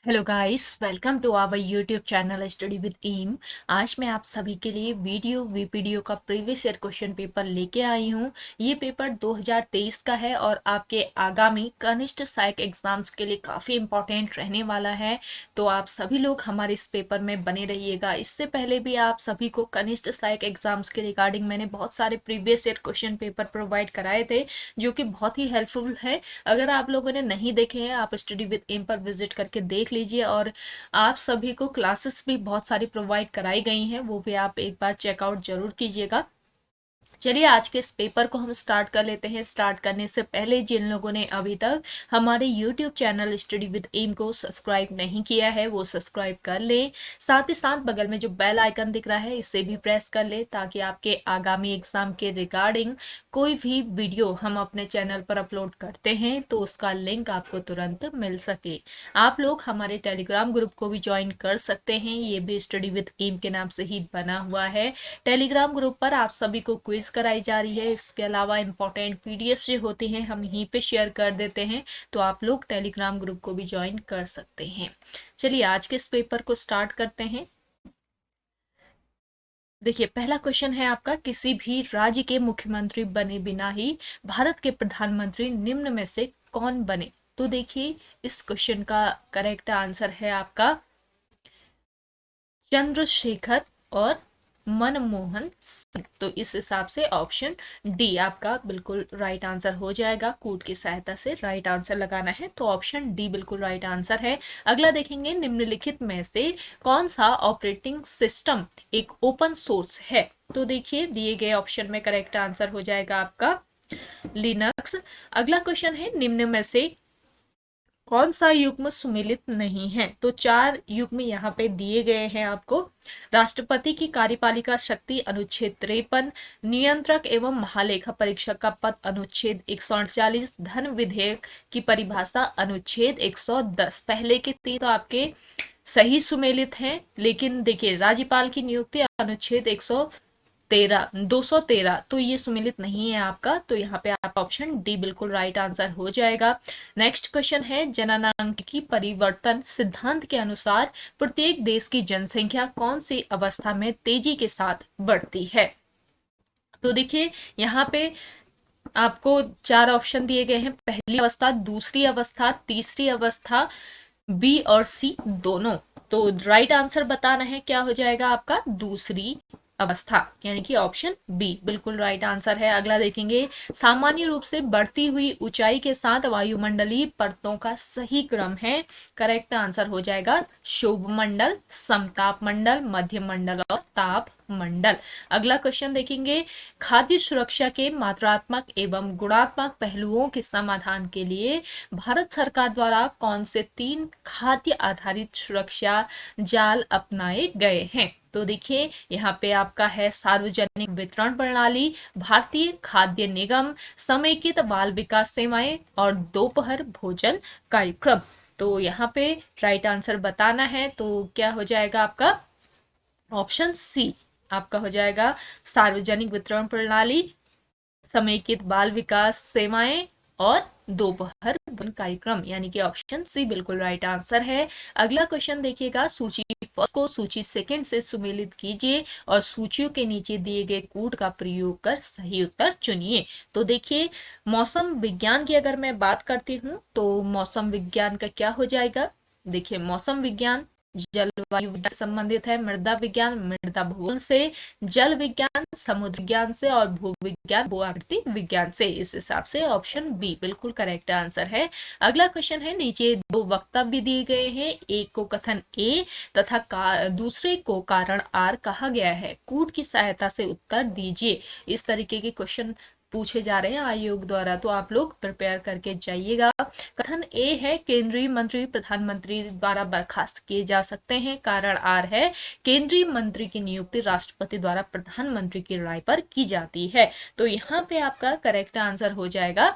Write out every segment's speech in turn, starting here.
Hello guys, welcome to our YouTube channel Study with M. आज मैं आप सभी के लिए वीडियो वीपीडीओ का प्रीवियस ईयर क्वेश्चन पेपर लेके आई हूँ। ये पेपर 2023 का है और आपके आगामी कनिष्ठ सहायक एग्जाम्स के लिए काफ़ी इंपॉर्टेंट रहने वाला है। तो आप सभी लोग हमारे इस पेपर में बने रहिएगा। इससे पहले भी आप सभी को कनिष्ठ सहायक एग्जाम्स के रिगार्डिंग मैंने बहुत सारे previous year question paper provide कराए थे, जो कि बहुत ही हेल्पफुल है। अगर आप लोगों ने नहीं देखे हैं, आप स्टडी विद एम पर विजिट करके देख लीजिए। और आप सभी को क्लासेस भी बहुत सारी प्रोवाइड कराई गई हैं, वो भी आप एक बार चेकआउट जरूर कीजिएगा। चलिए आज के इस पेपर को हम स्टार्ट कर लेते हैं। स्टार्ट करने से पहले जिन लोगों ने अभी तक हमारे YouTube channel Study with M को सब्सक्राइब नहीं किया है, वो सब्सक्राइब कर ले। साथ ही साथ बगल में जो बेल आइकन दिख रहा है, इसे भी प्रेस कर ले, ताकि आपके आगामी एग्जाम के रिगार्डिंग कोई भी वीडियो हम अपने चैनल पर अपलोड करते हैं तो उसका लिंक आपको तुरंत मिल सके। आप लोग हमारे टेलीग्राम ग्रुप को भी ज्वाइन कर सकते हैं, ये भी स्टडी विद एम के नाम से ही बना हुआ है। टेलीग्राम ग्रुप पर आप सभी को क्विज कराई जा रही है। इसके अलावा इंपॉर्टेंट पीडीएफ जो होती हैं हम यहीं पे शेयर कर देते हैं, तो आप लोग टेलीग्राम ग्रुप को भी ज्वाइन कर सकते हैं। चलिए आज के इस पेपर को स्टार्ट करते हैं। देखिए पहला क्वेश्चन है आपका, किसी भी राज्य के मुख्यमंत्री बने बिना ही भारत के प्रधानमंत्री निम्न में से कौन बने? तो देखिए इस क्वेश्चन का करेक्ट आंसर है आपका चंद्रशेखर और मनमोहन सिंह। तो इस हिसाब से ऑप्शन डी आपका बिल्कुल राइट आंसर हो जाएगा। कोड की सहायता से राइट आंसर लगाना है, तो ऑप्शन डी बिल्कुल राइट आंसर है। अगला देखेंगे, निम्नलिखित में से कौन सा ऑपरेटिंग सिस्टम एक ओपन सोर्स है? तो देखिए दिए गए ऑप्शन में करेक्ट आंसर हो जाएगा आपका लिनक्स। अगला क्वेश्चन है, निम्न में से कौन सा युग्म सुमेलित नहीं है? तो 4 युग्म यहाँ पे दिए गए हैं आपको। राष्ट्रपति की कार्यपालिका शक्ति अनुच्छेद 53, नियंत्रक एवं महालेखा परीक्षक का पद अनुच्छेद 148, धन विधेयक की परिभाषा अनुच्छेद 110। पहले के 3 तो आपके सही सुमेलित हैं, लेकिन देखिए राज्यपाल की नियुक्ति अनुच्छेद 213 तो ये सुमेलित नहीं है आपका। तो यहाँ पे आप ऑप्शन डी बिल्कुल राइट आंसर हो जाएगा। नेक्स्ट क्वेश्चन है, जननांक परिवर्तन सिद्धांत के अनुसार प्रत्येक देश की जनसंख्या कौन सी अवस्था में तेजी के साथ बढ़ती है? तो देखिए यहाँ पे आपको 4 ऑप्शन दिए गए हैं, पहली अवस्था, दूसरी अवस्था, तीसरी अवस्था, बी और सी दोनों। तो राइट आंसर बताना है, क्या हो जाएगा आपका दूसरी अवस्था, यानी कि ऑप्शन बी बिल्कुल राइट आंसर है। अगला देखेंगे, सामान्य रूप से बढ़ती हुई ऊंचाई के साथ वायुमंडलीय परतों का सही क्रम है। करेक्ट आंसर हो जाएगा शुभ मंडल, समताप मंडल, मध्य मंडल और ताप मंडल। अगला क्वेश्चन देखेंगे, खाद्य सुरक्षा के मात्रात्मक एवं गुणात्मक पहलुओं के समाधान के लिए भारत सरकार द्वारा कौन से 3 खाद्य आधारित सुरक्षा जाल अपनाए गए हैं? तो देखिए यहाँ पे आपका है सार्वजनिक वितरण प्रणाली, भारतीय खाद्य निगम, समेकित बाल विकास सेवाएं और दोपहर भोजन कार्यक्रम। तो यहाँ पे राइट आंसर बताना है, तो क्या हो जाएगा आपका ऑप्शन सी आपका हो जाएगा सार्वजनिक वितरण प्रणाली, समेकित बाल विकास सेवाएं और दोपहर भोजन कार्यक्रम, यानी कि ऑप्शन सी बिल्कुल राइट आंसर है। अगला क्वेश्चन देखिएगा, सूची फर्स्ट को सूची सेकंड से सुमेलित कीजिए और सूचियों के नीचे दिए गए कोड का प्रयोग कर सही उत्तर चुनिए। तो देखिए मौसम विज्ञान की अगर मैं बात करती हूँ, तो मौसम विज्ञान का क्या हो जाएगा? देखिए मौसम विज्ञान जलवायु विज्ञान से संबंधित है, मृदा विज्ञान मृदा भूगोल से, जल विज्ञान समुद्र विज्ञान से और भू विज्ञान भूआकृति विज्ञान से। इस हिसाब से ऑप्शन बी बिल्कुल करेक्ट आंसर है। अगला क्वेश्चन है, नीचे 2 वक्तव्य दिए गए हैं, एक को कथन ए तथा दूसरे को कारण आर कहा गया है, कूट की सहायता से उत्तर दीजिए। इस तरीके के क्वेश्चन पूछे जा रहे हैं आयोग द्वारा, तो आप लोग प्रिपेयर करके जाइएगा। कथन ए है, केंद्रीय मंत्री प्रधानमंत्री द्वारा बर्खास्त किए जा सकते हैं। कारण आर है, केंद्रीय मंत्री की नियुक्ति राष्ट्रपति द्वारा प्रधानमंत्री की राय पर की जाती है। तो यहाँ पे आपका करेक्ट आंसर हो जाएगा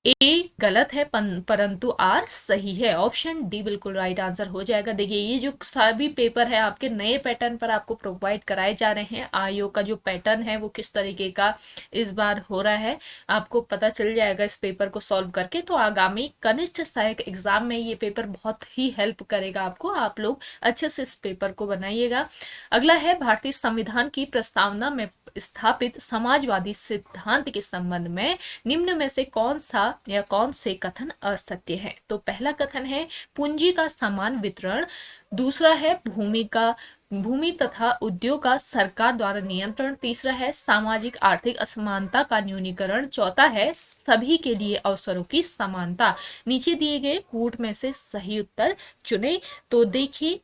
ए गलत है परंतु आर सही है। ऑप्शन डी बिल्कुल राइट आंसर हो जाएगा। देखिए ये जो सभी पेपर है आपके नए पैटर्न पर आपको प्रोवाइड कराए जा रहे हैं। आयोग का जो पैटर्न है वो किस तरीके का इस बार हो रहा है आपको पता चल जाएगा इस पेपर को सॉल्व करके। तो आगामी कनिष्ठ सहायक एग्जाम में ये पेपर बहुत ही हेल्प करेगा आपको। आप लोग अच्छे से इस पेपर को बनाइएगा। अगला है भारतीय संविधान की प्रस्तावना में स्थापित समाजवादी सिद्धांत के संबंध में निम्न में से कौन सा या कौन से कथन असत्य है। तो पहला कथन है पूंजी का समान वितरण, दूसरा है भूमि तथा उद्योग का सरकार द्वारा नियंत्रण, तीसरा है सामाजिक आर्थिक असमानता का न्यूनीकरण, चौथा है सभी के लिए अवसरों की समानता। नीचे दिए गए कूट में से सही उत्तर चुने। तो देखिए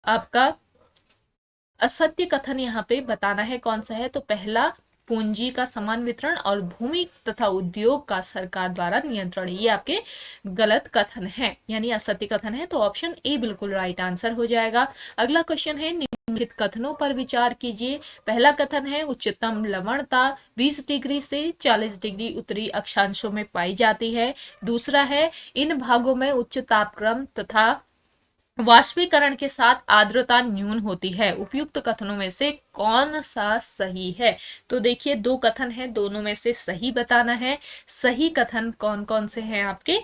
आपका असत्य कथन यहाँ पे बताना है कौन सा है। तो पहला पूंजी का समान वितरण और भूमि तथा उद्योग का सरकार द्वारा नियंत्रण, ये आपके गलत कथन है यानी असत्य कथन है। तो ऑप्शन ए बिल्कुल राइट आंसर हो जाएगा। अगला क्वेश्चन है निम्नलिखित कथनों पर विचार कीजिए। पहला कथन है उच्चतम लवणता 20 डिग्री से 40 डिग्री उत्तरी अक्षांशों में पाई जाती है। दूसरा है इन भागों में उच्च तापक्रम तथा वाष्पीकरण के साथ आर्द्रता न्यून होती है। उपयुक्त कथनों में से कौन सा सही है। तो देखिए दो कथन है, दोनों में से सही बताना है। सही कथन कौन कौन से हैं आपके,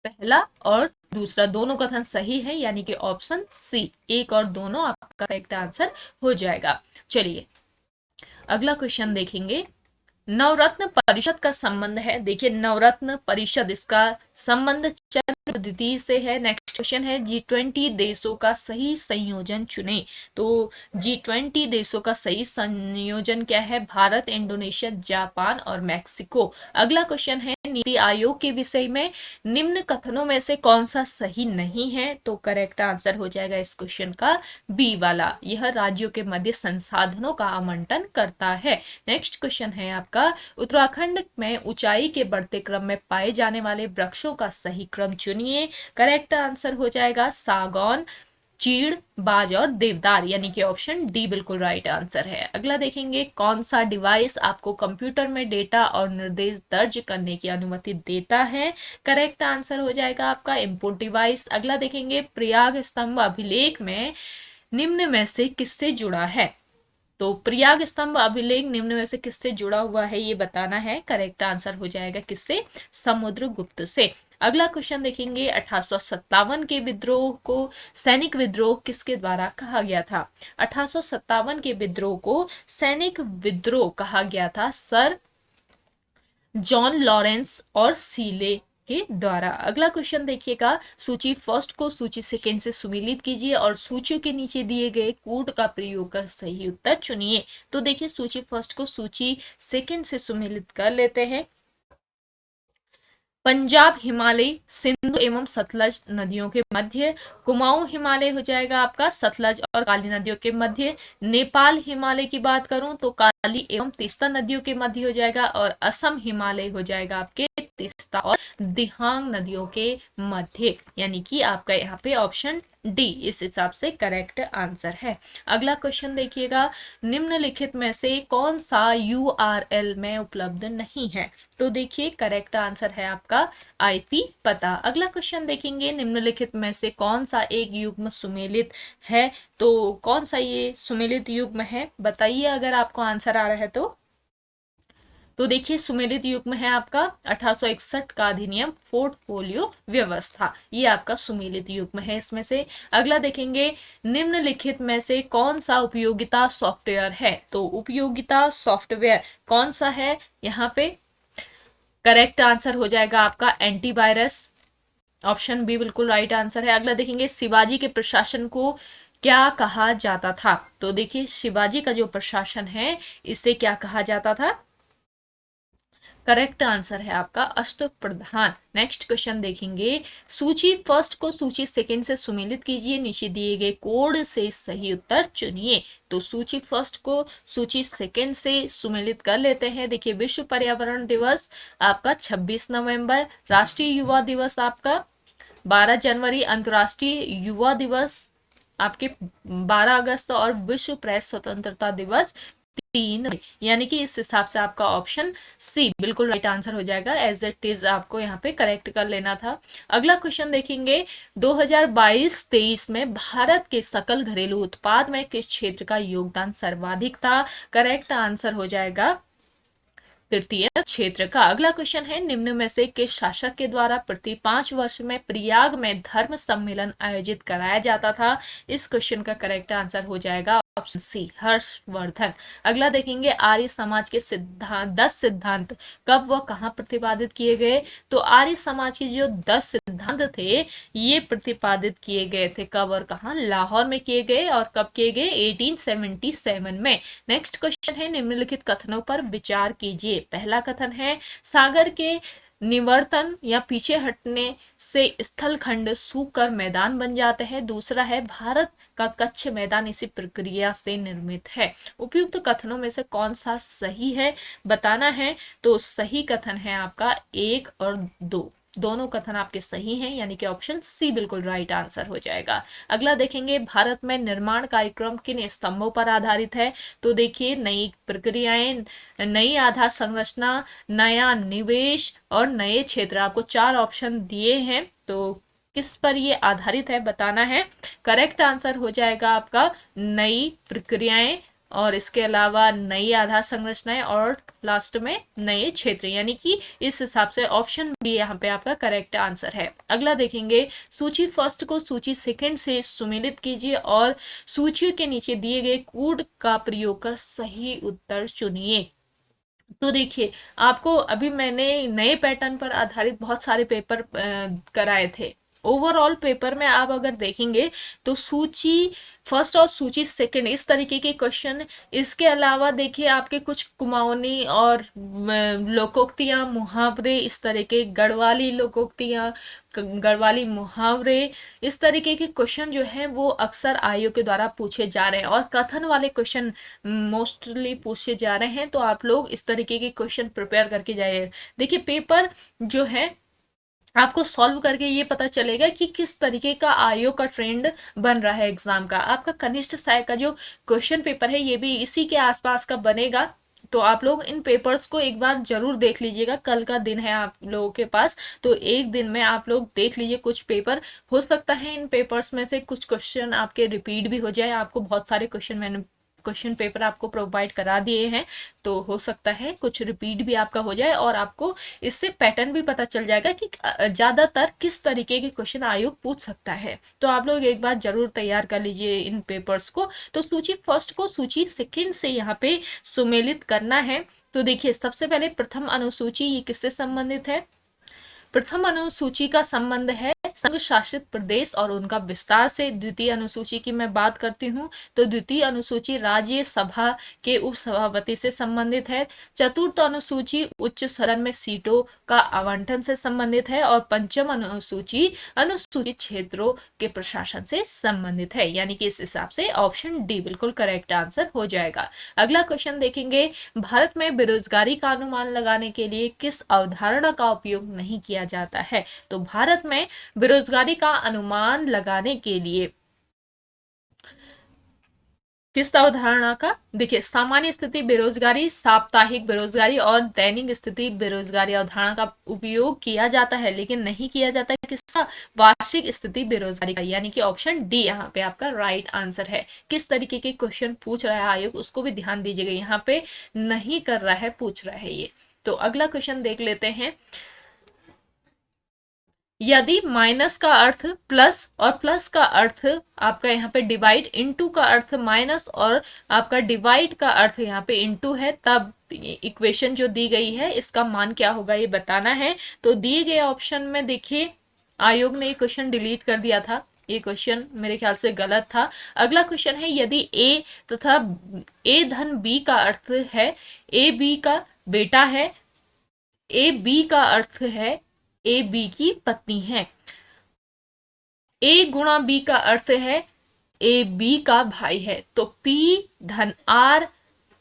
पहला और दूसरा दोनों कथन सही है यानी कि ऑप्शन सी, एक और दोनों आपका करेक्ट आंसर हो जाएगा। चलिए अगला क्वेश्चन देखेंगे। नवरत्न परिषद का संबंध है। देखिए नवरत्न परिषद इसका संबंध चंद्र पद्धति से है। नेक्स्ट क्वेश्चन है G20 देशों का सही संयोजन चुने। तो G20 देशों का सही संयोजन क्या है, भारत, इंडोनेशिया, जापान और मैक्सिको। अगला क्वेश्चन है नीति आयोग के विषय में निम्न कथनों में से कौन सा सही नहीं है। तो करेक्ट आंसर हो जाएगा इस क्वेश्चन का बी वाला, यह राज्यों के मध्य संसाधनों का आवंटन करता है। नेक्स्ट क्वेश्चन है आपका उत्तराखंड में ऊंचाई के बढ़ते क्रम में पाए जाने वाले वृक्षों का सही क्रम चुनिए। करेक्ट आंसर हो जाएगा सागौन, चीड़, बाज और देवदार यानी कि ऑप्शन डी बिल्कुल राइट आंसर है। अगला देखेंगे कौन सा डिवाइस आपको कंप्यूटर में डेटा और निर्देश दर्ज करने की अनुमति देता है। करेक्ट आंसर हो जाएगा आपका इनपुट डिवाइस। अगला देखेंगे प्रयाग स्तंभ अभिलेख में निम्न में से किससे जुड़ा है। तो प्रयाग स्तंभ अभिलेख निम्न में से किससे जुड़ा हुआ है ये बताना है। करेक्ट आंसर हो जाएगा किससे, समुद्रगुप्त से। अगला क्वेश्चन देखेंगे 1857 के विद्रोह को सैनिक विद्रोह किसके द्वारा कहा गया था। 1857 के विद्रोह को सैनिक विद्रोह कहा गया था सर जॉन लॉरेंस और सीले के द्वारा। अगला क्वेश्चन देखिएगा सूची फर्स्ट को सूची सेकेंड से सुमेलित कीजिए और सूचियों के नीचे दिए गए कोड का प्रयोग कर सही उत्तर चुनिए। तो देखिए सूची फर्स्ट को सूची सेकेंड से सुमेलित कर लेते हैं। पंजाब हिमालय सिंधु एवं सतलज नदियों के मध्य, कुमाऊं हिमालय हो जाएगा आपका सतलज और काली नदियों के मध्य, नेपाल हिमालय की बात करूं तो काली एवं तीस्ता नदियों के मध्य हो जाएगा और असम हिमालय हो जाएगा आपके तीस्ता और दिहांग नदियों के मध्य यानी कि आपका यहाँ पे ऑप्शन डी इस हिसाब से करेक्ट आंसर है। अगला क्वेश्चन देखिएगा निम्नलिखित में से कौन सा URL में उपलब्ध नहीं है। तो देखिए करेक्ट आंसर है आपका IP पता। अगला क्वेश्चन देखेंगे निम्नलिखित में से कौन सा एक युग्म सुमेलित है। तो कौन सा ये सुमेलित युग्म है बताइए अगर आपको आंसर आ रहा है तो देखिए सुमेलित युग्म है आपका 1861 का अधिनियम पोर्टफोलियो व्यवस्था, ये आपका सुमेलित युग्म है इसमें से। अगला देखेंगे निम्नलिखित में से कौन सा उपयोगिता सॉफ्टवेयर है। तो उपयोगिता सॉफ्टवेयर कौन सा है यहाँ पे, करेक्ट आंसर हो जाएगा आपका एंटीवायरस, ऑप्शन बी बिल्कुल राइट आंसर है। अगला देखेंगे शिवाजी के प्रशासन को क्या कहा जाता था। तो देखिए शिवाजी का जो प्रशासन है इसे क्या कहा जाता था, करेक्ट आंसर है आपका अष्टप्रधान। नेक्स्ट क्वेश्चन देखेंगे सूची फर्स्ट को सूची सेकंड से सुमेलित कीजिए, नीचे दिए गए कोड से सही उत्तर चुनिए। तो सूची फर्स्ट को सूची सेकंड से सुमेलित कर लेते हैं। देखिए विश्व पर्यावरण दिवस आपका 26 नवंबर, राष्ट्रीय युवा दिवस आपका 12 जनवरी, अंतर्राष्ट्रीय युवा दिवस आपके 12 अगस्त और विश्व प्रेस स्वतंत्रता दिवस 3, यानी कि इस हिसाब से आपका ऑप्शन सी बिल्कुल राइट आंसर हो जाएगा। एज इट इज आपको यहाँ पे करेक्ट कर लेना था। अगला क्वेश्चन देखेंगे, 2022-23 में भारत के सकल घरेलू उत्पाद में किस क्षेत्र का योगदान सर्वाधिक था? करेक्ट आंसर हो जाएगा तृतीय क्षेत्र का। अगला क्वेश्चन है, निम्न में से किस शासक के द्वारा प्रति 5 वर्ष में प्रयाग में धर्म सम्मेलन आयोजित कराया जाता था? इस क्वेश्चन का करेक्ट आंसर हो जाएगा ऑप्शन सी, हर्षवर्धन। अगला देखेंगे, आर्य समाज के 10 सिद्धांत कब व कहां प्रतिपादित किए गए? तो आर्य समाज के जो 10 सिद्धांत थे ये प्रतिपादित किए गए थे कब और कहां? लाहौर में किए गए। और कब किए गए? 1877 में। नेक्स्ट क्वेश्चन है, निम्नलिखित कथनों पर विचार कीजिए। पहला कथन है, सागर के निवर्तन या पीछे हटने से स्थल खंड सूखकर मैदान बन जाते हैं। दूसरा है, भारत का कच्छ मैदान इसी प्रक्रिया से निर्मित है। उपयुक्त कथनों में से कौन सा सही है बताना है। तो सही कथन है आपका 1 और 2, दोनों कथन आपके सही हैं, यानी कि ऑप्शन सी बिल्कुल राइट आंसर हो जाएगा। अगला देखेंगे, भारत में निर्माण कार्यक्रम किन स्तंभों पर आधारित है? तो देखिए, नई प्रक्रियाएं, नई आधार संरचना, नया निवेश और नए क्षेत्र, आपको 4 ऑप्शन दिए हैं। तो किस पर ये आधारित है बताना है। करेक्ट आंसर हो जाएगा आपका नई प्रक्रियाएं, और इसके अलावा नई आधार संरचनाएं, और लास्ट में नए क्षेत्र, यानी कि इस हिसाब से ऑप्शन बी यहाँ पे आपका करेक्ट आंसर है। अगला देखेंगे, सूची फर्स्ट को सूची सेकंड से सुमेलित कीजिए और सूची के नीचे दिए गए कोड का प्रयोग कर सही उत्तर चुनिए। तो देखिए, आपको अभी मैंने नए पैटर्न पर आधारित बहुत सारे पेपर कराए थे। ओवरऑल पेपर में आप अगर देखेंगे तो सूची फर्स्ट और सूची सेकंड इस तरीके के क्वेश्चन, इसके अलावा देखिए आपके कुछ कुमाऊनी और लोकोक्तियां, मुहावरे, इस तरह के गढ़वाली लोकोक्तियां, गढ़वाली मुहावरे, इस तरीके के क्वेश्चन जो हैं वो अक्सर आयोग के द्वारा पूछे जा रहे हैं और कथन वाले क्वेश्चन मोस्टली पूछे जा रहे हैं। तो आप लोग इस तरीके के क्वेश्चन प्रिपेयर करके जाइए। देखिए, पेपर जो है आपको सॉल्व करके ये पता चलेगा कि किस तरीके का आयोग का ट्रेंड बन रहा है एग्जाम का। आपका कनिष्ठ सहाय का जो क्वेश्चन पेपर है ये भी इसी के आसपास का बनेगा। तो आप लोग इन पेपर्स को एक बार जरूर देख लीजिएगा। कल का दिन है आप लोगों के पास, तो एक दिन में आप लोग देख लीजिए कुछ पेपर। हो सकता है इन पेपर्स में से कुछ क्वेश्चन आपके रिपीट भी हो जाए। आपको बहुत सारे क्वेश्चन पेपर आपको प्रोवाइड करा दिए हैं, तो हो सकता है कुछ रिपीट भी आपका हो जाए और आपको इससे पैटर्न भी पता चल जाएगा कि ज़्यादातर किस तरीके के क्वेश्चन आयोग पूछ सकता है। तो आप लोग एक बार जरूर तैयार कर लीजिए इन पेपर्स को। तो सूची फर्स्ट को सूची सेकंड से यहाँ पे सुमेलित करना है। तो देखिए, सबसे पहले प्रथम अनुसूची ये किससे संबंधित है? प्रथम अनुसूची का संबंध है संघ शासित प्रदेश और उनका विस्तार से। द्वितीय अनुसूची की मैं बात करती हूँ तो द्वितीय अनुसूची राज्य सभा के उपसभापति से संबंधित है। चतुर्थ अनुसूची उच्च सदन में सीटों का आवंटन से संबंधित है। और पंचम अनुसूची अनुसूचित क्षेत्रों के प्रशासन से संबंधित है, यानी कि इस हिसाब से ऑप्शन डी बिल्कुल करेक्ट आंसर हो जाएगा। अगला क्वेश्चन देखेंगे, भारत में बेरोजगारी का अनुमान लगाने के लिए किस अवधारणा का उपयोग नहीं किया जाता है? तो भारत में बेरोजगारी का अनुमान लगाने के लिए किस अवधारणा का? देखिए, सामान्य स्थिति बेरोजगारी, साप्ताहिक बेरोजगारी और दैनिक स्थिति बेरोजगारी अवधारणा का उपयोग किया जाता है, लेकिन नहीं किया जाता है किसका? वार्षिक स्थिति बेरोजगारी का, यानी कि ऑप्शन डी यहाँ पे आपका राइट आंसर है। किस तरीके के क्वेश्चन पूछ रहा है आयोग उसको भी ध्यान दीजिएगा, यहाँ पे नहीं कर रहा है, पूछ रहा है ये। तो अगला क्वेश्चन देख लेते हैं, यदि माइनस का अर्थ प्लस और प्लस का अर्थ आपका यहाँ पे डिवाइड, इनटू का अर्थ माइनस और आपका डिवाइड का अर्थ यहाँ पे इनटू है, तब इक्वेशन जो दी गई है इसका मान क्या होगा ये बताना है। तो दिए गए ऑप्शन में देखिए आयोग ने ये क्वेश्चन डिलीट कर दिया था, ये क्वेश्चन मेरे ख्याल से गलत था। अगला क्वेश्चन है, यदि ए तथा ए धन बी का अर्थ है ए बी का बेटा है, ए बी का अर्थ है ए बी की पत्नी है, ए गुणा बी का अर्थ है ए बी का भाई है, तो P धन R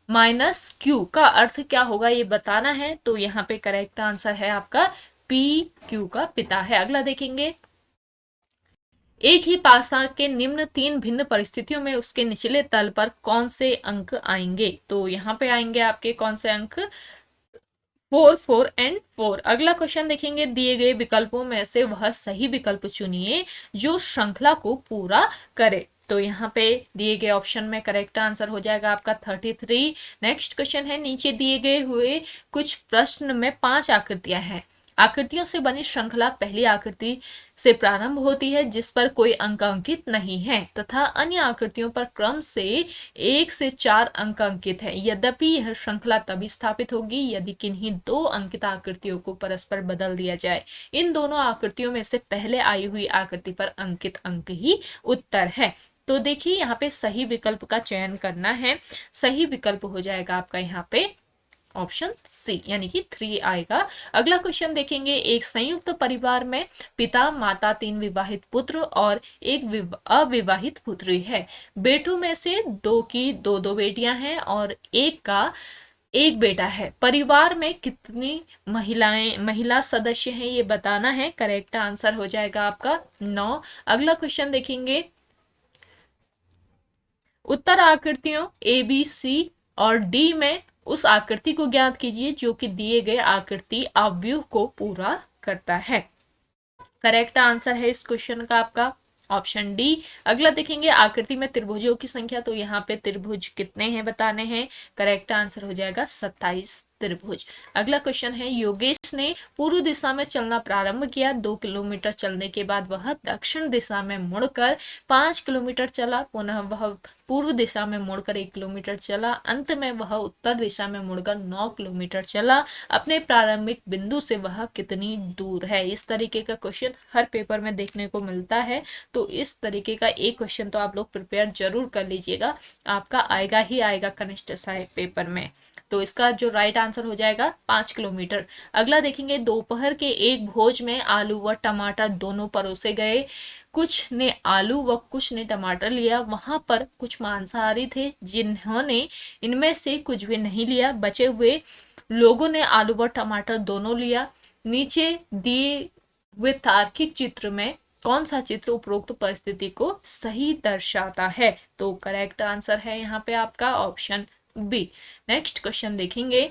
माइनस Q का अर्थ क्या होगा ये बताना है। तो यहाँ पे करेक्ट आंसर है आपका P Q का पिता है। अगला देखेंगे, एक ही पासा के निम्न तीन भिन्न परिस्थितियों में उसके निचले तल पर कौन से अंक आएंगे? तो यहाँ पे आएंगे आपके कौन से अंक? 4, 4 एंड 4। अगला क्वेश्चन देखेंगे, दिए गए विकल्पों में से वह सही विकल्प चुनिए जो श्रृंखला को पूरा करे। तो यहाँ पे दिए गए ऑप्शन में करेक्ट आंसर हो जाएगा आपका 33। नेक्स्ट क्वेश्चन है, नीचे दिए गए हुए कुछ प्रश्न में 5 आकृतियां हैं। आकृतियों से बनी श्रृंखला पहली आकृति से प्रारंभ होती है जिस पर कोई अंक अंकित नहीं है तथा अन्य आकृतियों पर क्रम से 1 से 4 अंक अंकित है। यद्यपि यह श्रृंखला तभी स्थापित होगी यदि किन्हीं दो अंकित आकृतियों को परस्पर बदल दिया जाए। इन दोनों आकृतियों में से पहले आई हुई आकृति पर अंकित अंक ही उत्तर है। तो देखिए यहाँ पे सही विकल्प का चयन करना है। सही विकल्प हो जाएगा आपका यहाँ पे ऑप्शन सी, यानी कि 3 आएगा। अगला क्वेश्चन देखेंगे, एक संयुक्त परिवार में पिता, माता, 3 विवाहित पुत्र और एक अविवाहित पुत्री है। बेटों में से 2 की 2 बेटियां हैं और एक का एक बेटा है। परिवार में कितनी महिला सदस्य हैं ये बताना है। करेक्ट आंसर हो जाएगा आपका 9। अगला क्वेश्चन देखेंगे, उत्तर आकृतियों ए, बी, सी और डी में उस आकृति को ज्ञात कीजिए जो कि दिए गए आकृति अवयव को पूरा करता है। करेक्ट आंसर है इस क्वेश्चन का आपका ऑप्शन डी। अगला देखेंगे, आकृति में त्रिभुजों की संख्या। तो यहाँ पे त्रिभुज कितने हैं बताने हैं। करेक्ट आंसर हो जाएगा 27 त्रिभुज। अगला क्वेश्चन है, योगेश ने पूर्व दिशा में चलना प्रारंभ किया। 2 किलोमीटर चलने के बाद वह दक्षिण दिशा में मुड़कर 5 किलोमीटर चला। पुनः वह पूर्व दिशा में मुड़कर 1 किलोमीटर चला। अंत में वह उत्तर दिशा में मुड़कर 9 किलोमीटर चला। अपने प्रारंभिक बिंदु से वह कितनी दूर है। इस तरीके का क्वेश्चन हर पेपर में देखने को मिलता है। तो इस तरीके का एक क्वेश्चन तो आप लोग प्रिपेयर जरूर कर लीजिएगा, आपका आएगा ही आएगा कनिष्ठ सहायक पेपर में। तो इसका जो राइट आंसर हो जाएगा 5 किलोमीटर। अगला देखेंगे, दोपहर के एक भोज में आलू व टमाटर दोनों परोसे गए। कुछ ने आलू व कुछ ने टमाटर लिया। वहां पर कुछ मांसाहारी थे जिन्होंने इनमें से कुछ भी नहीं लिया। बचे हुए लोगों ने आलू व टमाटर दोनों लिया। नीचे दिए हुए तार्किक चित्र में कौन सा चित्र उपरोक्त परिस्थिति को सही दर्शाता है। तो करेक्ट आंसर है यहाँ पे आपका ऑप्शन बी। नेक्स्ट क्वेश्चन देखेंगे,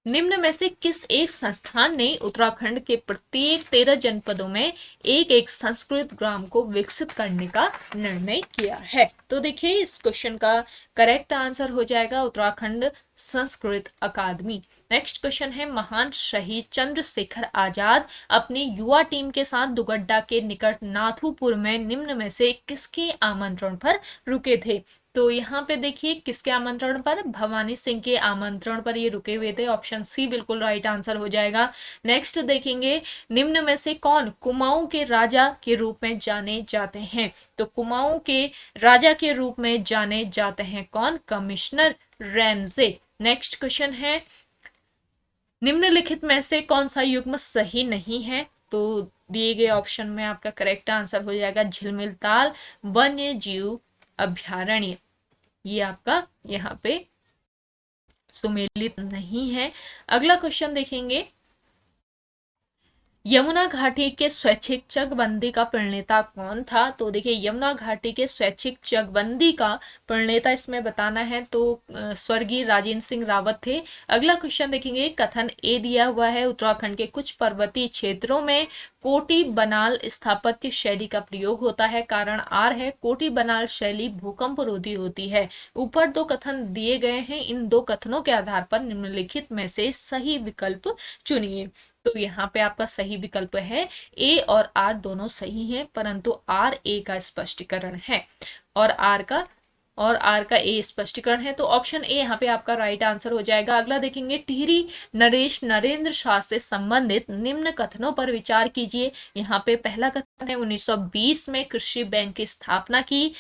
निम्न में से किस एक संस्थान ने उत्तराखंड के प्रत्येक 13 जनपदों में एक एक संस्कृत ग्राम को विकसित करने का निर्णय किया है। तो देखिए इस क्वेश्चन का करेक्ट आंसर हो जाएगा उत्तराखंड संस्कृत अकादमी। नेक्स्ट क्वेश्चन है, महान शहीद चंद्रशेखर आजाद अपनी युवा टीम के साथ दुगड्डा के निकट नाथुपुर में निम्न में से किसके आमंत्रण पर रुके थे। तो यहाँ पे देखिए किसके आमंत्रण पर, भवानी सिंह के आमंत्रण पर ये रुके हुए थे। ऑप्शन सी बिल्कुल राइट आंसर हो जाएगा। नेक्स्ट देखेंगे, निम्न में से कौन कुमाऊं के राजा के रूप में जाने जाते हैं। तो कुमाऊं के राजा के रूप में जाने जाते हैं कौन, कमिश्नर रैमजे। नेक्स्ट क्वेश्चन है, निम्नलिखित में से कौन सा युग्म सही नहीं है। तो दिए गए ऑप्शन में आपका करेक्ट आंसर हो जाएगा झिलमिल ताल वन्य जीव अभ्यारण्य। ये आपका यहाँ पे सुमेलित नहीं है। अगला क्वेश्चन देखेंगे, यमुना घाटी के स्वैच्छिक चकबंदी का प्रणेता कौन था। तो देखिए यमुना घाटी के स्वैच्छिक चकबंदी का प्रणेता इसमें बताना है तो स्वर्गीय राजेंद्र सिंह रावत थे। अगला क्वेश्चन देखेंगे, कथन ए दिया हुआ है, उत्तराखंड के कुछ पर्वतीय क्षेत्रों में कोटी बनाल स्थापत्य शैली का प्रयोग होता है। कारण आर है, कोटी बनाल शैली भूकंप रोधी होती है। ऊपर 2 कथन दिए गए हैं, इन 2 कथनों के आधार पर निम्नलिखित में से सही विकल्प चुनिए। तो यहाँ पे आपका सही विकल्प है ए और आर दोनों सही हैं, परंतु आर ए का स्पष्टीकरण है और आर का ए स्पष्टीकरण है। तो ऑप्शन ए यहाँ पे आपका राइट आंसर हो जाएगा। अगला देखेंगे, टिहरी नरेश नरेंद्र शाह से संबंधित निम्न कथनों पर विचार कीजिए। यहाँ पे पहला कथन है 1920 में कृषि बैंक की स्थापना की।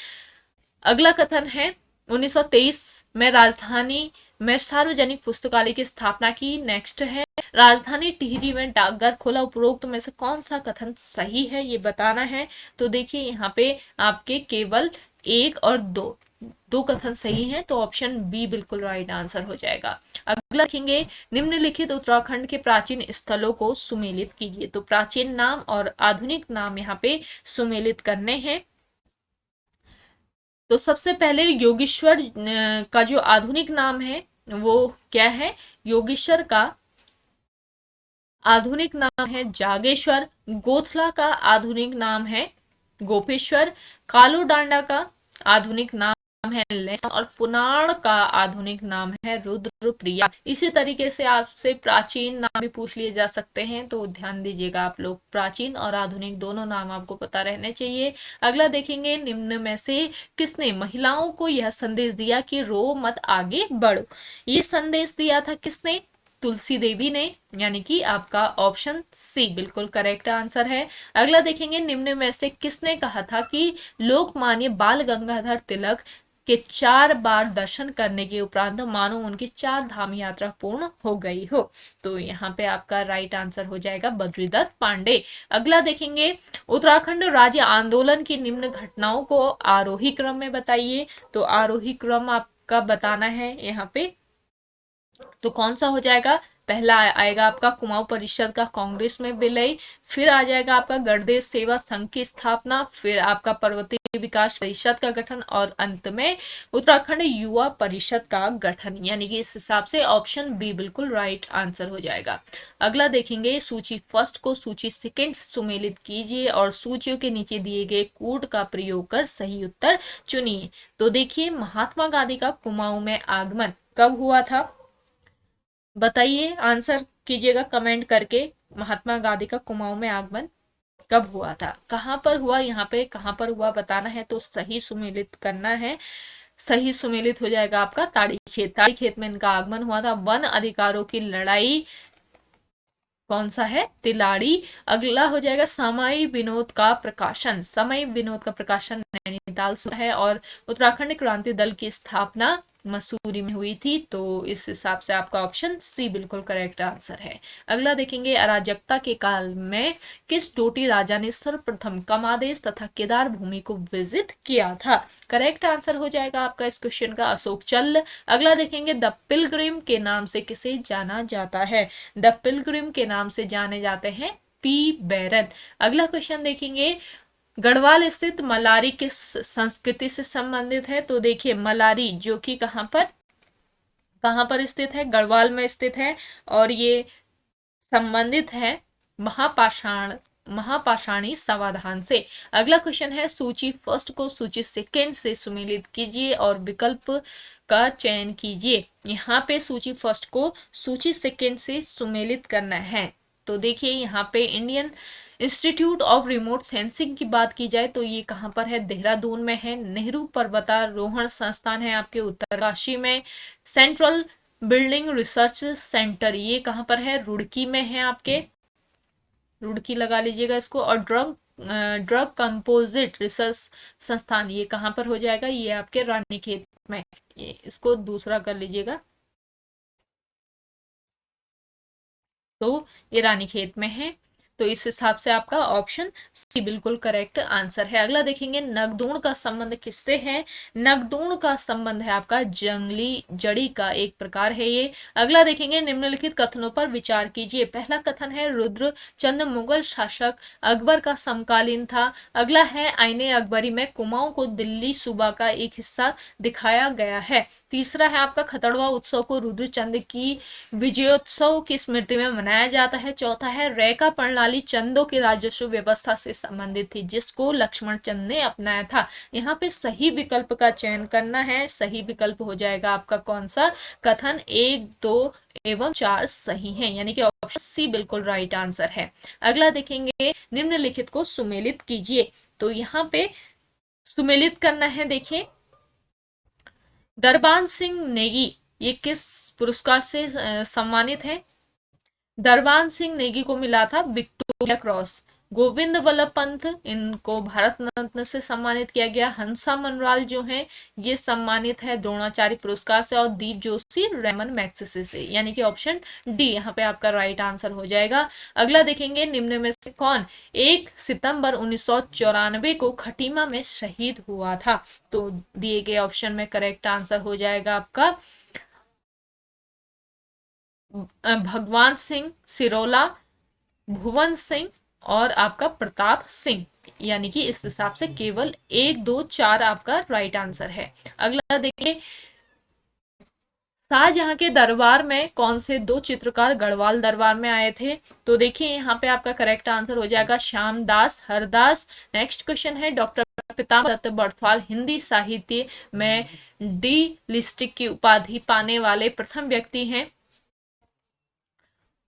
अगला कथन है 1923 में राजधानी में सार्वजनिक पुस्तकालय की स्थापना की। नेक्स्ट है, राजधानी टिहरी में डाकघर खोला। उपरोक्त में से कौन सा कथन सही है ये बताना है। तो देखिए यहाँ पे आपके केवल 1 और 2 दो कथन सही हैं, तो ऑप्शन बी बिल्कुल राइट आंसर हो जाएगा। अगला लिखेंगे, निम्नलिखित उत्तराखंड के प्राचीन स्थलों को सुमेलित कीजिए। तो प्राचीन नाम और आधुनिक नाम यहाँ पे सुमेलित करने हैं। तो सबसे पहले योगेश्वर का जो आधुनिक नाम है वो क्या है? योगेश्वर का आधुनिक नाम है जागेश्वर। गोथला का आधुनिक नाम है गोपेश्वर। कालू डांडा का आधुनिक नाम है लेन, और पुनाड़ का आधुनिक नाम है रुद्रप्रिया। इसी तरीके से आपसे प्राचीन नाम भी पूछ लिए जा सकते हैं, तो ध्यान दीजिएगा आप लोग, प्राचीन और आधुनिक दोनों नाम आपको पता रहने चाहिए। अगला देखेंगे, निम्न में से किसने महिलाओं को यह संदेश दिया कि रो मत आगे बढ़ो? ये संदेश दिया था किसने? तुलसी देवी ने, यानी कि आपका ऑप्शन सी बिल्कुल करेक्ट आंसर है। अगला देखेंगे, निम्न में से किसने कहा था कि लोकमान्य बाल गंगाधर तिलक के 4 बार दर्शन करने के उपरांत मानो उनकी 4 धाम यात्रा पूर्ण हो गई हो? तो यहाँ पे आपका राइट आंसर हो जाएगा बद्रीदत्त पांडे। अगला देखेंगे, उत्तराखंड राज्य आंदोलन की निम्न घटनाओं को आरोही क्रम में बताइए। तो आरोही क्रम आपका बताना है यहाँ पे, तो कौन सा हो जाएगा? पहला आएगा आपका कुमाऊं परिषद का कांग्रेस में विलय, फिर आ जाएगा आपका गणदेश सेवा संघ की स्थापना, फिर आपका पर्वतीय विकास परिषद का गठन, और अंत में उत्तराखंड युवा परिषद का गठन। यानी कि इस हिसाब से ऑप्शन बी बिल्कुल राइट आंसर हो जाएगा। अगला देखेंगे, सूची फर्स्ट को सूची सेकेंड से सुमेलित कीजिए और सूचियों के नीचे दिए गए कोड का प्रयोग कर सही उत्तर चुनिए। तो देखिए, महात्मा गांधी का कुमाऊं में आगमन कब हुआ था? बताइए, आंसर कीजिएगा कमेंट करके। महात्मा गांधी का कुमाऊं में आगमन कब हुआ था? कहां पर हुआ? यहाँ पे कहां पर हुआ बताना है, तो सही सुमेलित करना है। सही सुमेलित हो जाएगा आपका ताड़ीखेत। ताड़ीखेत में इनका आगमन हुआ था। वन अधिकारों की लड़ाई कौन सा है? तिलाड़ी। अगला हो जाएगा, समय विनोद का प्रकाशन। समय विनोद का प्रकाशन नैनीताल से है, और उत्तराखंड क्रांति दल की स्थापना मसूरी में हुई थी। तो इस हिसाब से आपका ऑप्शन सी बिल्कुल करेक्ट आंसर है। अगला देखेंगे, अराजकता के काल में किस डोटी राजा ने सर्वप्रथम कमादेश तथा केदार भूमि को विजिट किया था? करेक्ट आंसर हो जाएगा आपका इस क्वेश्चन का अशोक चल्ल। अगला देखेंगे, द पिलग्रिम के नाम से किसे जाना जाता है? द पिलग्रिम के नाम से जाने जाते हैं पी बैरन। अगला क्वेश्चन देखेंगे, गढ़वाल स्थित मलारी किस संस्कृति से संबंधित है? तो देखिए, मलारी जो कि कहां पर स्थित है? गढ़वाल में स्थित है, और ये संबंधित है महापाषाणी समाधान से। अगला क्वेश्चन है, सूची फर्स्ट को सूची सेकेंड से सुमेलित कीजिए और विकल्प का चयन कीजिए। यहाँ पे सूची फर्स्ट को सूची सेकेंड से सुमेलित करना है। तो देखिए, यहाँ पे Indian institute of remote sensing की बात की जाए तो ये कहाँ पर है? देहरादून में है। नेहरू पर्वतारोहण संस्थान है आपके उत्तरकाशी में। सेंट्रल बिल्डिंग रिसर्च सेंटर ये कहाँ पर है? रुड़की में है आपके, रुड़की लगा लीजिएगा इसको। और ड्रग कंपोजिट रिसर्च संस्थान ये कहाँ पर हो जाएगा? ये आपके रानीखेत में। इसको दूसरा कर लीजिएगा, तो ये रानीखेत में है। तो इस हिसाब से आपका ऑप्शन सी बिल्कुल करेक्ट आंसर है। अगला देखेंगे, नगदूण का संबंध किससे है? नगदूण का संबंध है आपका जंगली जड़ी का एक प्रकार है ये। अगला देखेंगे, निम्नलिखित कथनों पर विचार कीजिए। पहला कथन है, रुद्रचंद मुगल शासक अकबर का समकालीन था। अगला है, आईने अकबरी में कुमाऊं को दिल्ली सूबा का एक हिस्सा दिखाया गया है। तीसरा है आपका, खतड़वा उत्सव को रुद्रचंद की विजयोत्सव की स्मृति में मनाया जाता है। चौथा है, रैका प्रणाली चंदों की राजस्व व्यवस्था से संबंधित थी जिसको लक्ष्मण चंद ने अपनाया था। यहाँ पे सही विकल्प का चयन करना है। सही विकल्प हो जाएगा आपका कौन सा? कथन 1, 2 एवं 4 सही हैं, यानी कि ऑप्शन सी बिल्कुल राइट आंसर है। अगला देखेंगे, निम्नलिखित को सुमेलित कीजिए। तो यहाँ पे सुमेलित करना है। देखिए, दरबान सिंह नेगी ये किस पुरस्कार से सम्मानित है? दरबान सिंह नेगी को मिला था विक्टोरिया क्रॉस। गोविंद वल्लभ पंत, इनको भारत रत्न से सम्मानित किया गया। हंसा मनराल जो है ये सम्मानित है द्रोणाचार्य पुरस्कार से, और दीप जोशी रेमन मैग्सेसे से, यानी कि ऑप्शन डी यहाँ पे आपका राइट आंसर हो जाएगा। अगला देखेंगे, निम्न में से कौन 1 सितंबर 1994 को खटीमा में शहीद हुआ था? तो दिए गए ऑप्शन में करेक्ट आंसर हो जाएगा आपका भगवान सिंह सिरोला, भुवन सिंह और आपका प्रताप सिंह, यानी कि इस हिसाब से केवल 1 2 4 आपका राइट आंसर है। अगला देखिए, शाहजहां के दरबार में कौन से 2 चित्रकार गढ़वाल दरबार में आए थे? तो देखिए यहाँ पे आपका करेक्ट आंसर हो जाएगा श्यामदास हरदास। नेक्स्ट क्वेश्चन है, डॉक्टर पितामह दत्त बड़थवाल हिंदी साहित्य में डी लिस्टिक की उपाधि पाने वाले प्रथम व्यक्ति हैं।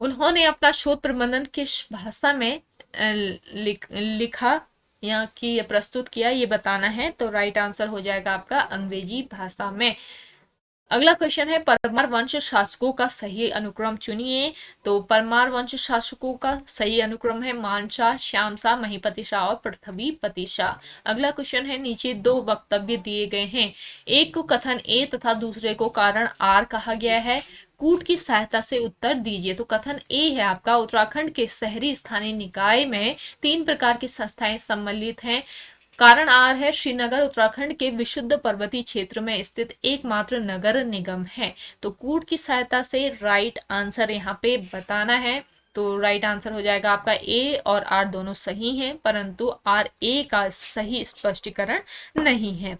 उन्होंने अपना शोध प्रबंधन किस भाषा में लिखा या कि प्रस्तुत किया, ये बताना है। तो राइट आंसर हो जाएगा आपका अंग्रेजी भाषा में। अगला क्वेश्चन है, परमार वंश शासकों का सही अनुक्रम चुनिए। तो परमार वंश शासकों का सही अनुक्रम है मानशाह, श्यामशाह, महीपति शाह और पृथ्वीपति शाह। अगला क्वेश्चन है, नीचे 2 वक्तव्य दिए गए हैं, एक को कथन ए तथा दूसरे को कारण आर कहा गया है, कूट की सहायता से उत्तर दीजिए। तो कथन ए है आपका, उत्तराखंड के शहरी स्थानीय निकाय में 3 प्रकार की संस्थाएं सम्मिलित हैं। कारण आर है, श्रीनगर उत्तराखंड के विशुद्ध पर्वतीय क्षेत्र में स्थित एकमात्र नगर निगम है। तो कूट की सहायता से राइट आंसर यहाँ पे बताना है। तो राइट आंसर हो जाएगा आपका ए और आर दोनों सही हैं, परंतु आर ए का सही स्पष्टीकरण नहीं है।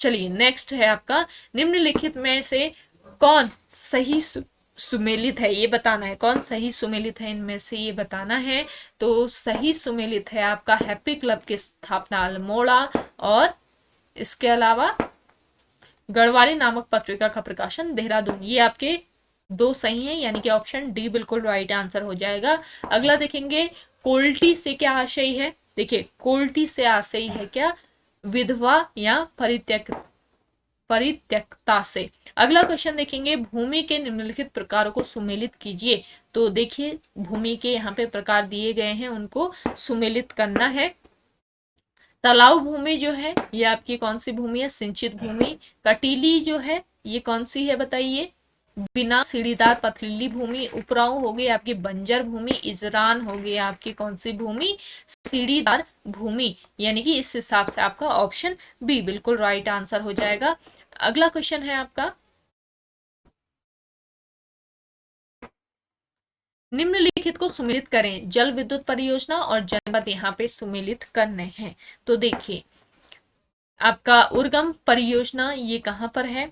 चलिए नेक्स्ट है आपका, निम्नलिखित में से कौन सही सुमेलित है, ये बताना है। कौन सही सुमेलित है इनमें से, ये बताना है। तो सही सुमेलित है आपका हैप्पी क्लब की स्थापना अल्मोड़ा, और इसके अलावा गढ़वाली नामक पत्रिका का प्रकाशन देहरादून। ये आपके 2 सही हैं, यानी कि ऑप्शन डी बिल्कुल राइट आंसर हो जाएगा। अगला देखेंगे, कोल्टी से क्या आशय है? देखिए कोल्टी से आशय है क्या, विधवा या परित्यक्ता से। अगला क्वेश्चन देखेंगे, भूमि के निम्नलिखित प्रकारों को सुमेलित कीजिए। तो देखिए भूमि के यहाँ पे प्रकार दिए गए हैं, उनको सुमेलित करना है। तालाब भूमि जो है ये आपकी कौन सी भूमि है? सिंचित भूमि। कटीली जो है ये कौन सी है बताइए? बिना सीढ़ीदार पथरीली भूमि। उपराऊ हो गई आपकी बंजर भूमि। इजरान हो गई आपकी कौन सी भूमि? सीढ़ीदार भूमि, यानी कि इस हिसाब से आपका ऑप्शन बी बिल्कुल राइट आंसर हो जाएगा। अगला क्वेश्चन है आपका, निम्नलिखित को सुमेलित करें। जल विद्युत परियोजना और जनपद यहाँ पे सुमेलित करने हैं। तो देखिए आपका उर्गम परियोजना ये कहाँ पर है?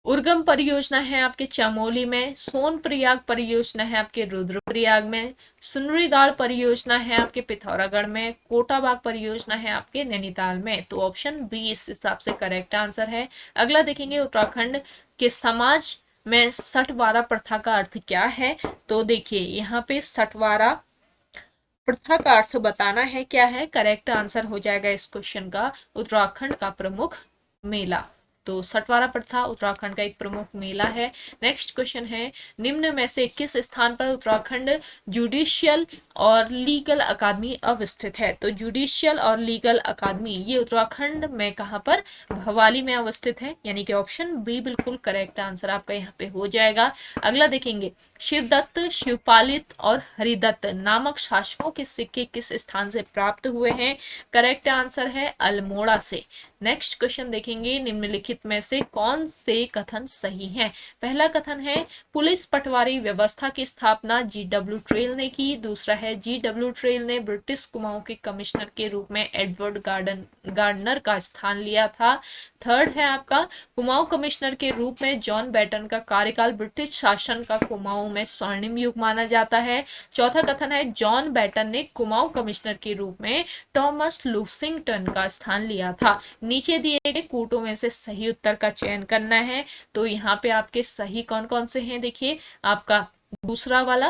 उर्गम परियोजना है आपके चमोली में। सोनप्रयाग परियोजना है आपके रुद्रप्रयाग में। सुनरीगाड़ परियोजना है आपके पिथौरागढ़ में। कोटाबाग परियोजना है आपके नैनीताल में। तो ऑप्शन बी इस हिसाब से करेक्ट आंसर है। अगला देखेंगे, उत्तराखंड के समाज में सठवारा प्रथा का अर्थ क्या है? तो देखिए यहाँ पे सठवारा प्रथा का अर्थ बताना है क्या है। करेक्ट आंसर हो जाएगा इस क्वेश्चन का उत्तराखंड का प्रमुख मेला। तो सठवारा प्रथा उत्तराखंड का एक प्रमुख मेला है। नेक्स्ट क्वेश्चन है, निम्न में से किस स्थान पर उत्तराखंड जुडिशियल और लीगल अकादमी अवस्थित है? तो जुडिशियल और लीगल अकादमी ये उत्तराखंड में कहाँ पर? भवाली में अवस्थित है, यानी कि ऑप्शन बी बिल्कुल करेक्ट आंसर आपका यहाँ पे हो जाएगा। अगला देखेंगे, शिवदत्त, शिवपालित और हरिदत्त नामक शासकों के सिक्के किस स्थान से प्राप्त हुए हैं? करेक्ट आंसर है अल्मोड़ा से। नेक्स्ट क्वेश्चन देखेंगे, निम्नलिखित में से कौन से कथन सही हैं? पहला कथन है, पुलिस पटवारी व्यवस्था की स्थापना जी.डब्ल्यू. ट्रेल ने की। दूसरा है, जी.डब्ल्यू. ट्रेल ने ब्रिटिश कुमाऊं के कमिश्नर के रूप में एडवर्ड गार्डनर का स्थान लिया था। थर्ड है आपका, कुमाऊं कमिश्नर के रूप में जॉन बैटन का कार्यकाल ब्रिटिश शासन का कुमाऊं में स्वर्णिम युग माना जाता है। चौथा कथन है, जॉन बैटन ने कुमाऊं कमिश्नर के रूप में थॉमस लूसिंगटन का स्थान लिया था। नीचे दिए गए कूटों में से सही उत्तर का चयन करना है। तो यहाँ पे आपके सही कौन कौन से हैं? देखिए आपका दूसरा वाला,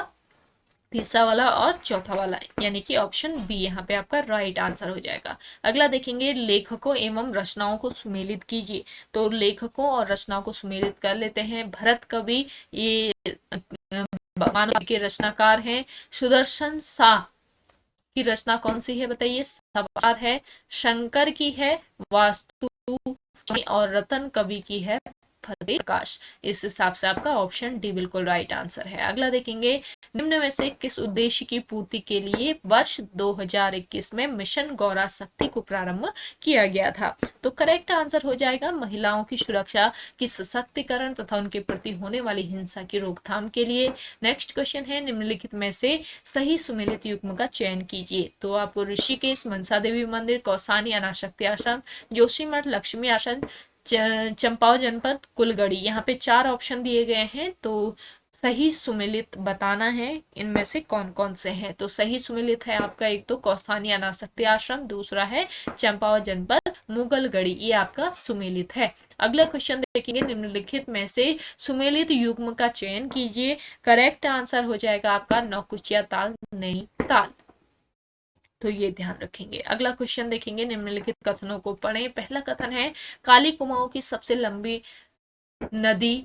तीसरा वाला और चौथा वाला, यानी कि ऑप्शन बी यहाँ पे आपका राइट आंसर हो जाएगा। अगला देखेंगे, लेखकों एवं रचनाओं को सुमेलित कीजिए। तो लेखकों और रचनाओं को सुमेलित कर लेते हैं। भरत कवि ये मानव के रचनाकार हैं। सुदर्शन शाह की रचना कौन सी है बताइए? सवार है। शंकर की है वास्तु, और रतन कवि की है फतेह प्रकाश। इस हिसाब से आपका ऑप्शन डी बिल्कुल राइट आंसर है। अगला देखेंगे, निम्न में से किस उद्देश्य की पूर्ति के लिए वर्ष 2021 में मिशन गौरा शक्ति को प्रारंभ किया गया था? तो करेक्ट आंसर हो जाएगा महिलाओं की सुरक्षा की सशक्तिकरण तथा उनके प्रति होने वाली हिंसा की रोकथाम के लिए। नेक्स्ट क्वेश्चन है, निम्नलिखित में से सही सुमेलित युग्म का चयन कीजिए। तो आपको ऋषिकेश, मनसा देवी मंदिर, कौसानी अनाशक्ति आश्रम, जोशीमठ लक्ष्मी आश्रम, चंपाव जनपद, कुलगढ़ी, यहाँ पे 4 ऑप्शन दिए गए हैं। तो सही सुमेलित बताना है इनमें से कौन कौन से हैं। तो सही सुमेलित है आपका एक तो कौसानी अनासक्ति आश्रम, दूसरा है चंपावत जनपद, मुगलगढ़ी, ये आपका सुमेलित है। अगला क्वेश्चन देखेंगे, निम्नलिखित में से सुमेलित युग्म का चयन कीजिए। करेक्ट आंसर हो जाएगा आपका नौकुचिया ताल, नैनीताल। तो ये ध्यान रखेंगे। अगला क्वेश्चन देखेंगे, निम्नलिखित कथनों को पढ़ें। पहला कथन है, काली कुमाऊं की सबसे लंबी नदी,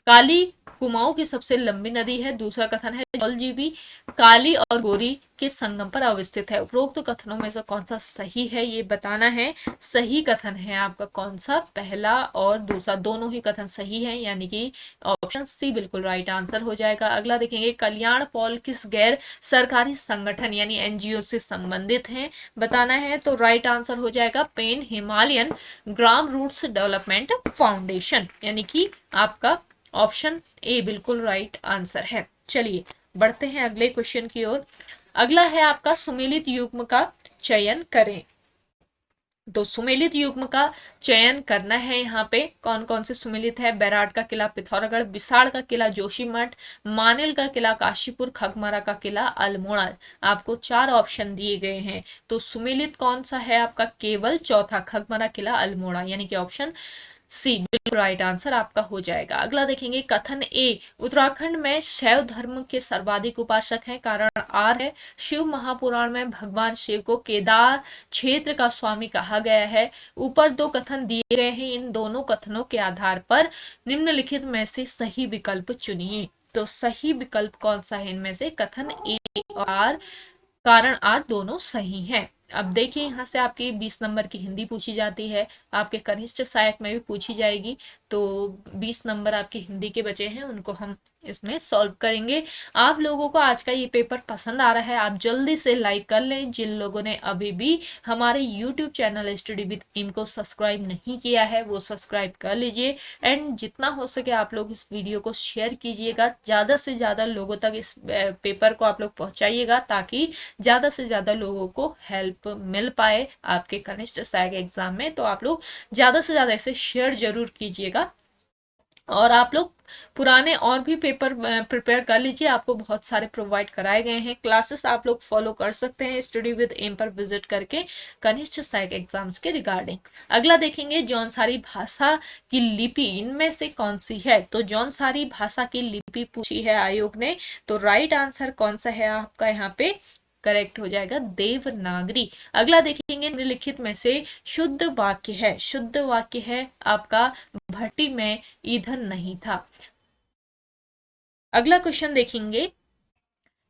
काली कुमाऊं की सबसे लंबी नदी है। दूसरा कथन है, जलजीवी काली और गोरी के संगम पर अवस्थित है। उपरोक्त कथनों में से कौन सा सही है ये बताना है। सही कथन है आपका कौन सा? पहला और दूसरा दोनों ही कथन सही है, यानी कि ऑप्शन सी बिल्कुल राइट आंसर हो जाएगा। अगला देखेंगे, कल्याण पॉल किस गैर सरकारी संगठन यानी एनजीओ से संबंधित है बताना है। तो राइट आंसर हो जाएगा पेन हिमालयन ग्राम रूट्स डेवलपमेंट फाउंडेशन, यानी कि आपका ऑप्शन ए बिल्कुल राइट आंसर है। चलिए बढ़ते हैं अगले क्वेश्चन की ओर। अगला है आपका सुमेलित युग्म का चयन करें। तो सुमेलित युग्म का चयन करना है। यहाँ पे कौन कौन से सुमेलित है? बैराट का किला पिथौरागढ़, बिसाड़ का किला जोशीमठ, मानेल का किला काशीपुर, खगमारा का किला अल्मोड़ा। आपको 4 ऑप्शन दिए गए हैं। तो सुमेलित कौन सा है आपका? केवल चौथा, खगमारा किला अल्मोड़ा, यानी कि ऑप्शन सी बिल्कुल राइट आंसर आपका हो जाएगा। अगला देखेंगे, कथन ए, उत्तराखंड में शैव धर्म के सर्वाधिक उपासक हैं। कारण आर है, शिव महापुराण में भगवान शिव को केदार क्षेत्र का स्वामी कहा गया है। ऊपर 2 कथन दिए गए हैं, इन दोनों कथनों के आधार पर निम्नलिखित में से सही विकल्प चुनिए। तो सही विकल्प कौन सा है इनमें से? कथन ए और कारण आर दोनों सही हैं। अब देखिए, यहाँ से आपकी 20 नंबर की हिंदी पूछी जाती है, आपके कनिष्ठ सहायक में भी पूछी जाएगी। तो 20 नंबर आपके हिंदी के बचे हैं, उनको हम इसमें सॉल्व करेंगे। आप लोगों को आज का ये पेपर पसंद आ रहा है, आप जल्दी से लाइक कर लें। जिन लोगों ने अभी भी हमारे YouTube channel Study with M को सब्सक्राइब नहीं किया है वो सब्सक्राइब कर लीजिए। एंड जितना हो सके आप लोग इस वीडियो को शेयर कीजिएगा, ज़्यादा से ज़्यादा लोगों तक इस पेपर को आप लोग पहुँचाइएगा, ताकि ज़्यादा से ज़्यादा लोगों को हेल्प मिल पाए आपके कनिष्ठ सहायक एग्जाम में। तो आप लोग ज़्यादा से ज़्यादा इसे शेयर जरूर कीजिएगा। और आप लोग पुराने और भी पेपर प्रिपेयर कर लीजिए, आपको बहुत सारे प्रोवाइड कराए गए हैं। क्लासेस आप लोग फॉलो कर सकते हैं स्टडी विद एम पर विजिट करके कनिष्ठ सहायक एग्जाम्स के रिगार्डिंग। अगला देखेंगे, जौनसारी भाषा की लिपि इनमें से कौन सी है? तो जौनसारी भाषा की लिपि पूछी है आयोग ने। तो राइट आंसर कौन सा है आपका यहाँ पे? करेक्ट हो जाएगा देवनागरी। अगला देखेंगे, निम्नलिखित में से शुद्ध वाक्य है। शुद्ध वाक्य है आपका भट्टी में ईंधन नहीं था। अगला क्वेश्चन देखेंगे,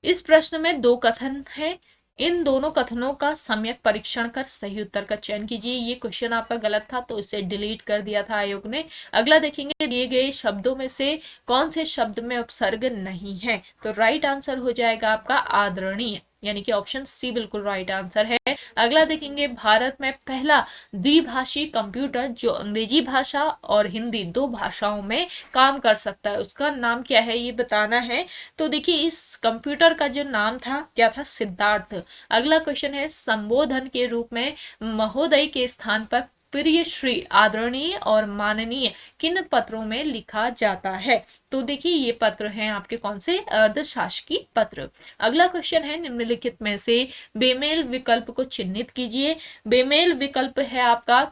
इस प्रश्न में 2 कथन है, इन दोनों कथनों का सम्यक परीक्षण कर सही उत्तर का चयन कीजिए। ये क्वेश्चन आपका गलत था तो इसे डिलीट कर दिया था आयोग ने। अगला देखेंगे, दिए गए शब्दों में से कौन से शब्द में उपसर्ग नहीं है? तो राइट आंसर हो जाएगा आपका आदरणीय, यानी कि ऑप्शन सी बिल्कुल राइट आंसर है। अगला देखेंगे, भारत में पहला द्विभाषी कंप्यूटर जो अंग्रेजी भाषा और हिंदी 2 भाषाओं में काम कर सकता है, उसका नाम क्या है ये बताना है। तो देखिए, इस कंप्यूटर का जो नाम था क्या था? सिद्धार्थ। अगला क्वेश्चन है, संबोधन के रूप में महोदय के स्थान पर प्रिय, श्री, आदरणीय और माननीय किन पत्रों में लिखा जाता है? तो देखिए, ये पत्र हैं आपके कौन से? अर्धशासकीय पत्र। अगला क्वेश्चन है, निम्नलिखित में से बेमेल विकल्प को चिन्हित कीजिए। बेमेल विकल्प है आपका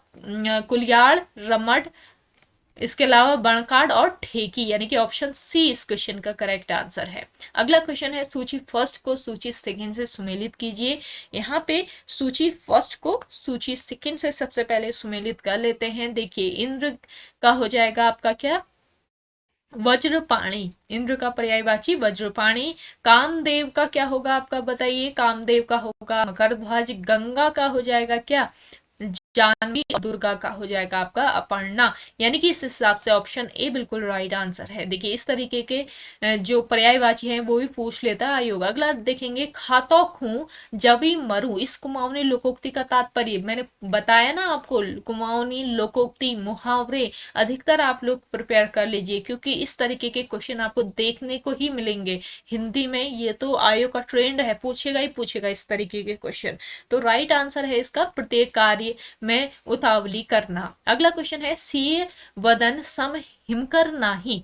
कुलियाड़, रमड, इसके अलावा बणकाड़ और ठेकी, यानी कि ऑप्शन सी इस क्वेश्चन का करेक्ट आंसर है। अगला क्वेश्चन है, सूची फर्स्ट को सूची सेकंड से सुमेलित कीजिए। यहाँ पे सूची फर्स्ट को सूची सेकंड से सबसे पहले सुमेलित कर लेते हैं। देखिए, इंद्र का हो जाएगा आपका क्या? वज्रपाणी, इंद्र का पर्यायवाची वज्रपाणी। कामदेव का क्या होगा आपका बताइए, कामदेव का होगा मकरध्वज। गंगा का हो जाएगा क्या, जानवी। दुर्गा का हो जाएगा आपका अपर्णा। यानी कि इस हिसाब से ऑप्शन ए बिल्कुल राइट आंसर है। देखिए इस तरीके के जो पर्यायवाची हैं वो भी पूछ लेता है आयोग। अगला देखेंगे, खातो खूं जबी मरू, इस कुमाऊनी लोकोक्ति का तात्पर्य। मैंने बताया ना आपको, कुमाऊनी लोकोक्ति मुहावरे अधिकतर आप लोग प्रिपेयर कर लीजिए, क्योंकि इस तरीके के क्वेश्चन आपको देखने को ही मिलेंगे हिंदी में। ये तो आयोग का ट्रेंड है, पूछेगा ही पूछेगा इस तरीके के क्वेश्चन। तो राइट आंसर है इसका प्रत्येक कार्य में उतावली करना। अगला क्वेश्चन है, सीए वदन सम हिमकर नाही,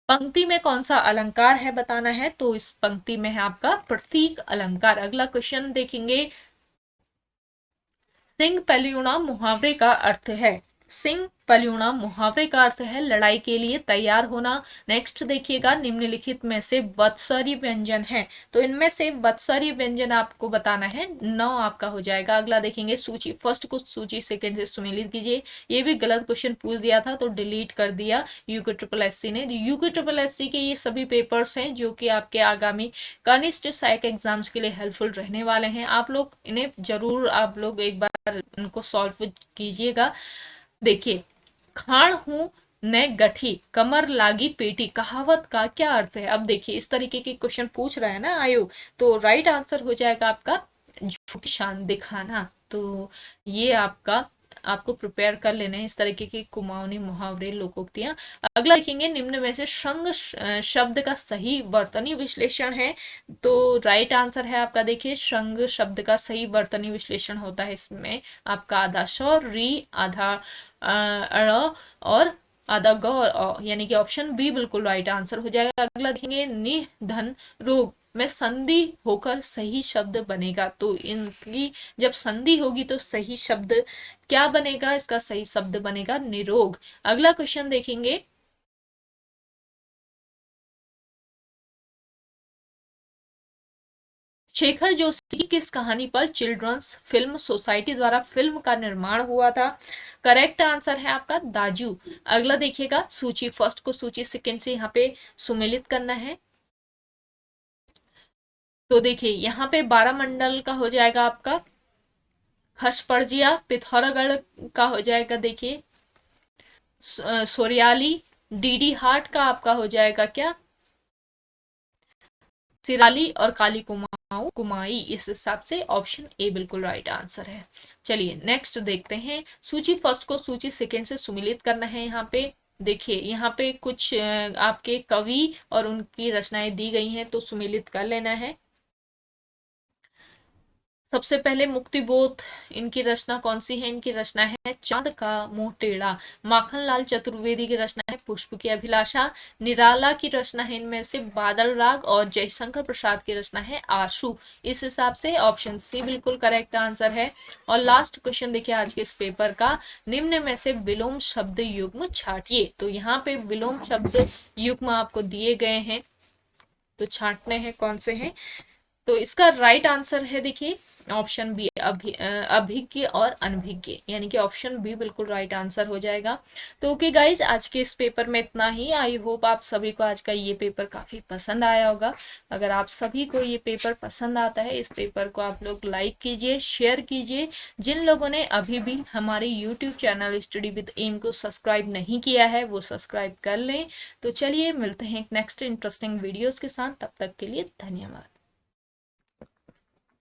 पंक्ति में कौन सा अलंकार है बताना है। तो इस पंक्ति में है आपका प्रतीक अलंकार। अगला क्वेश्चन देखेंगे, सिंह पल्यूणा मुहावरे का अर्थ है। सिंह पल्यूणा मुहावरे का अर्थ है लड़ाई के लिए तैयार होना। नेक्स्ट देखिएगा, निम्नलिखित में से वत्सरी व्यंजन है, तो इनमें से वत्सरी व्यंजन आपको बताना है, 9 आपका हो जाएगा। अगला देखेंगे, सूची फर्स्ट को सूची सेकंड से सुमेलित कीजिए। ये भी गलत क्वेश्चन पूछ दिया था तो डिलीट कर दिया यूके ट्रिपल एससी ने। यूके ट्रिपल एससी के ये सभी पेपर्स हैं जो कि आपके आगामी कनिष्ठ सहायक एग्जाम्स के लिए हेल्पफुल रहने वाले हैं। आप लोग इन्हें जरूर आप लोग एक बार इनको सॉल्व कीजिएगा। देखिए, खाण हूं ने गठी कमर लागी पेटी, कहावत का क्या अर्थ है। अब देखिए इस तरीके के क्वेश्चन पूछ रहा है ना आयोग, तो राइट आंसर हो जाएगा आपका झुकी शान दिखाना। तो ये आपका आपको प्रिपेयर कर लेने हैं इस तरीके के कुमाऊनी मुहावरे लोकोक्तियां। अगला देखेंगे, निम्न में से संग शब्द का सही वर्तनी विश्लेषण है। तो राइट आंसर है आपका, देखिए संग शब्द का सही वर्तनी विश्लेषण होता है इसमें आपका आधा श री आधा अ और आधा ग और अ, यानी कि ऑप्शन बी बिल्कुल राइट आंसर हो जाएगा। अगला देखेंगे, निधन रोग में संधि होकर सही शब्द बनेगा। तो इनकी जब संधि होगी तो सही शब्द क्या बनेगा, इसका सही शब्द बनेगा निरोग। अगला क्वेश्चन देखेंगे, शेखर जोशी की किस कहानी पर चिल्ड्रंस फिल्म सोसाइटी द्वारा फिल्म का निर्माण हुआ था। करेक्ट आंसर है आपका दाजू। अगला देखिएगा, सूची फर्स्ट को सूची सेकंड से यहाँ पे सुमेलित करना है। तो देखिए यहाँ पे 12 मंडल का हो जाएगा आपका खसपड़जिया। पिथौरागढ़ का हो जाएगा देखिए सोरियाली। डीडी हाट का आपका हो जाएगा क्या, सिराली। और काली कुमाऊं कुमाई। इस हिसाब से ऑप्शन ए बिल्कुल राइट आंसर है। चलिए नेक्स्ट देखते हैं, सूची फर्स्ट को सूची सेकेंड से सुमिलित करना है। यहाँ पे देखिए यहाँ पे कुछ आपके कवि और उनकी रचनाएं दी गई हैं, तो सुमिलित कर लेना है। सबसे पहले मुक्तिबोध, इनकी रचना कौन सी है, इनकी रचना है चांद का मुंह टेढ़ा। माखनलाल चतुर्वेदी की रचना है पुष्प की अभिलाषा। निराला की रचना है इनमें से बादल राग। और जयशंकर प्रसाद की रचना है आशु। इस हिसाब से ऑप्शन सी बिल्कुल करेक्ट आंसर है। और लास्ट क्वेश्चन देखिए आज के इस पेपर का, निम्न में से विलोम शब्द युग्म छाटिए। तो यहाँ पे विलोम शब्द युग्म आपको दिए गए हैं, तो छांटने हैं कौन से हैं। तो इसका राइट आंसर है देखिए ऑप्शन बी, अभिज्ञ और अनभिज्ञ, यानी कि ऑप्शन बी बिल्कुल राइट आंसर हो जाएगा। तो ओके गाइज, आज के इस पेपर में इतना ही। आई होप आप सभी को आज का ये पेपर काफी पसंद आया होगा। अगर आप सभी को ये पेपर पसंद आता है, इस पेपर को आप लोग लाइक कीजिए, शेयर कीजिए। जिन लोगों ने अभी भी हमारे YouTube channel Study with M को सब्सक्राइब नहीं किया है वो सब्सक्राइब कर लें। तो चलिए मिलते हैं नेक्स्ट इंटरेस्टिंग वीडियोज के साथ, तब तक के लिए धन्यवाद।